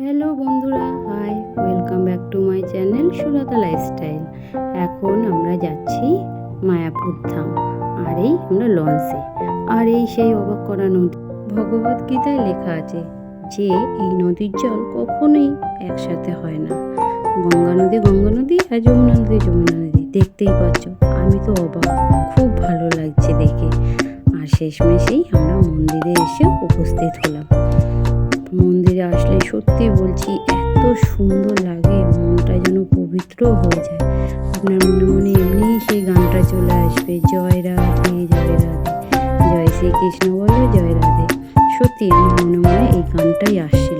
Hello বন্ধুরা, hi, welcome back to my channel Sulata lifestyle. এখন আমরা যাচ্ছি মায়াপুর ধাম, আর এই আমরা লঞ্চে। আর এই সেই অবাক করা নদী। ভগবদ গীতায় লেখা আছে যে এই নদীর জল কখনোই একসাথে হয় না। গঙ্গা নদী আর যমুনা নদী। দেখতেই পাচ্ছ, আমি তো অবাক, খুব ভালো লাগছে দেখে। আর শেষমেশেই আমরা মন্দিরে এসে উপস্থিত হলাম। মন্দিরে আসলে সত্যি বলছি এত সুন্দর লাগে, মনটা যেন পবিত্র হয়ে যায়। আপনার মনে মনে এমনি সেই গানটা চলে আসবে, জয় রাধে জয় রাধে, জয় শ্রীকৃষ্ণ বলো জয় রাধে। সত্যি আমার মনে মনে এই গানটাই আসছিল।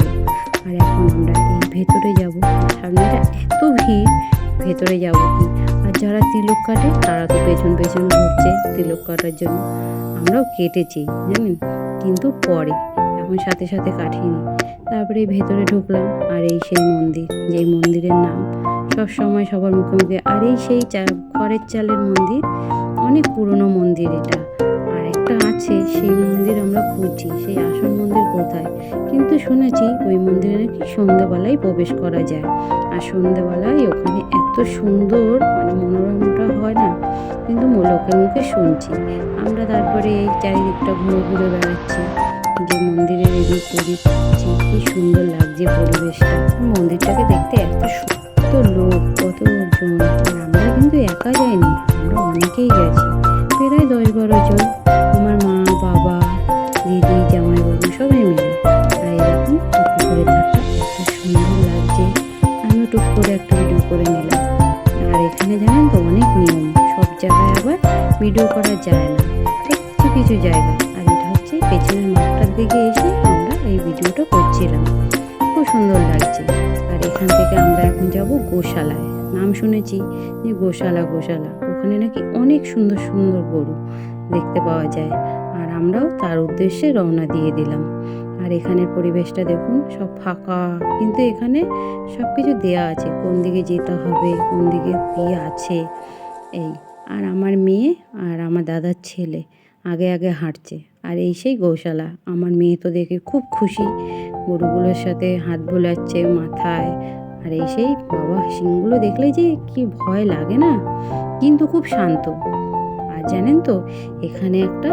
আর এখন আমরা এই ভেতরে যাব, সামনেটা এত ভিড়, ভেতরে যাব কি। আর যারা তিলক কাটে তারা তো পেছন পেছন ঘুরছে তিলক কাটার জন্য। আমরাও কেটেছি জানেন, কিন্তু পরে, এখন সাথে সাথে কাটিনি। তারপরে ভেতরে ঢুকলাম, আর এই সেই মন্দির, যেই মন্দিরের নাম সব সময় সবার মুখে মুখে। আর এই সেই খড়ের চালের মন্দির, অনেক পুরনো মন্দির এটা। আর একটা আছে সেই মন্দির আমরা খুঁজছি, সেই আসল মন্দির কোথায়। কিন্তু শুনেছি ওই মন্দিরে নাকি সন্ধ্যেবেলায় প্রবেশ করা যায়। আর সন্ধ্যেবেলায় ওখানে এত সুন্দর মনোরমটা হয় না, কিন্তু লোকের মুখে শুনছি। আমরা তারপরে এই চারিদিকটা ঘুরে ঘুরে বেড়াচ্ছি, যে মন্দিরের এদিক ওদিক, কি সুন্দর লাগছে পরিবেশটা। মন্দিরটাকে দেখতে এত সুন্দর, লোক কতজন। আমরা কিন্তু একা যাইনি, আমরা অনেকেই গেছি, প্রায় 10-12 জন। আমার মা, বাবা, দিদি, জামাইবাবু সবাই মিলে। আর এরকম টুকু করে থাকা এত সুন্দর লাগছে। আমিও টুক করে একটা ভিডিও করে নিলাম। আর এখানে জানেন তো অনেক নিয়ম, সব জায়গায় আবার ভিডিও করা যায় না, কিছু কিছু জায়গায়। আর এটা হচ্ছে পেছনের মাঠটার দিকে এসে আমরা এই ভিডিওটা করছিলাম, খুব সুন্দর লাগছে। আর এখান থেকে আমরা এখন যাব গোশালায়। নাম শুনেছি যে গোশালা, ওখানে নাকি অনেক সুন্দর সুন্দর গরু দেখতে পাওয়া যায়। আর আমরাও তার উদ্দেশ্যে রওনা দিয়ে দিলাম। আর এখানের পরিবেশটা দেখুন, সব ফাঁকা, কিন্তু এখানে সব কিছু দেওয়া আছে, কোন দিকে যেতে হবে, কোন দিকে কী আছে এই। আর আমার মেয়ে আর আমার দাদার ছেলে আগে আগে হাঁটছে। আর এই সেই গৌশালা। আমার মেয়ে তো দেখে খুব খুশি, গরুগুলোর সাথে হাত বোলাচ্ছে মাথায়। আর এই সেই বাবা, সিংগুলো দেখলে যে কি ভয় লাগে না, কিন্তু খুব শান্ত। আর জানেন তো এখানে একটা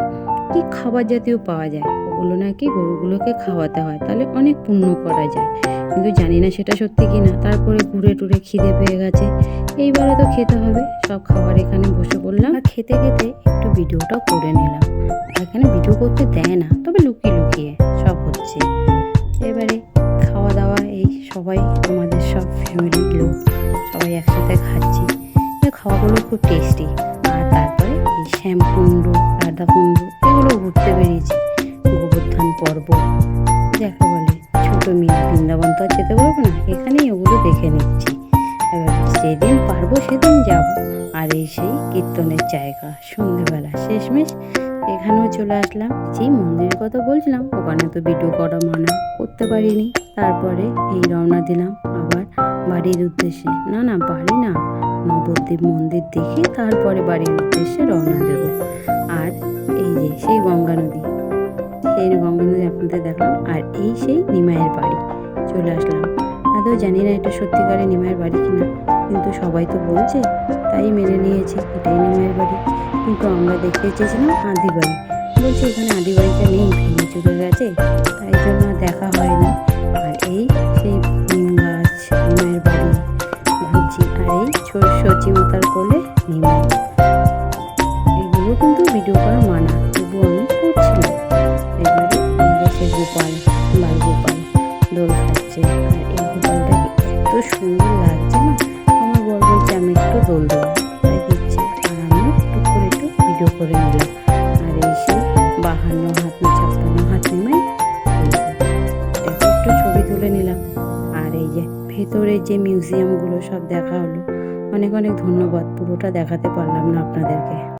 কি খাবার জাতীয় পাওয়া যায়, ওগুলো নাকি গরুগুলোকে খাওয়াতে হয়, তাহলে অনেক পুণ্য করা যায়। কিন্তু জানি না সেটা সত্যি কি না। তারপরে ঘুরে টুরে খিদে পেয়ে গেছে, এইবারে তো খেতে হবে। সব খাবার এখানে বসে পড়লাম, আর খেতে খেতে একটু ভিডিওটাও করে নিলাম। এখানে ভিডিও করতে দেয় না, তবে লুকিয়ে লুকিয়ে সব হচ্ছে। এবারে খাওয়া দাওয়া, এই সবাই আমাদের সব ফ্যামিলির লোক সবাই একসাথে খাচ্ছি। এই খাওয়াগুলো খুব টেস্টি। আর তারপরে এই শ্যামকুণ্ড, রাধাকুণ্ড এগুলো ঘুরতে বেরিয়েছি। গোবর্ধন পর্বত দেখা বলে, ছোটো মেয়ে বৃন্দাবন তো আর যেতে পারবো না, এখানেই ওগুলো দেখে নিচ্ছি। এবার যেদিন পারবো সেদিন যাব। আর এই সেই কীর্তনের জায়গা, সন্ধ্যেবেলা শেষমেশ এখানেও চলে আসলাম। যেই মন্দিরের কথা বলছিলাম ওখানে তো ভিডিও করা মানা, করতে পারিনি। তারপরে এই রওনা দিলাম আবার বাড়ির উদ্দেশ্যে। না বাড়ি না, নবদ্বীপ মন্দির দেখে তারপরে বাড়ির উদ্দেশ্যে রওনা দেব। আর এই যে সেই গঙ্গা নদী, আপনাদের দেখলাম। আর এই সেই নিমাইয়ের বাড়ি চলে আসলাম। আদৌ জানি না এটা সত্যিকারে নিমাইয়ের বাড়ি কিনা, কিন্তু সবাই তো বলছে, তাই মেনে নিয়েছি এটাই নিমাইয়ের বাড়ি। কিন্তু আমরা দেখতে চেয়েছিলাম আদি বাড়ি, বলছে এখানে আদি বাড়িটা নেই, ভেঙে চলে গেছে, তাই জন্য দেখা হয়নি। আর এই সেই নিম গাছ, নিমাইয়ের বাড়ি ঘুরছি। আর এই সচি মাতার কোলে নিমাই, এগুলো কিন্তু ভিডিও করা মানা, তবু আমি করছিলাম। এবারে এই যে সে গোপাল, বালগোপাল দোল খাচ্ছে। আর এই গোপালটাকে এত সুন্দর লাগছে না, আমার বর বলছে আমি একটু দোল দেবো, তাই দিচ্ছে। আর আমি একটু ভিডিও করে নিলাম। আর এই সেই 52 হাত না 56 হাত নিমাই, একটু ছবি তুলে নিলাম। আর এই যে ভেতরে যে মিউজিয়ামগুলো সব দেখা হলো। অনেক অনেক ধন্যবাদ, পুরোটা দেখাতে পারলাম না আপনাদেরকে।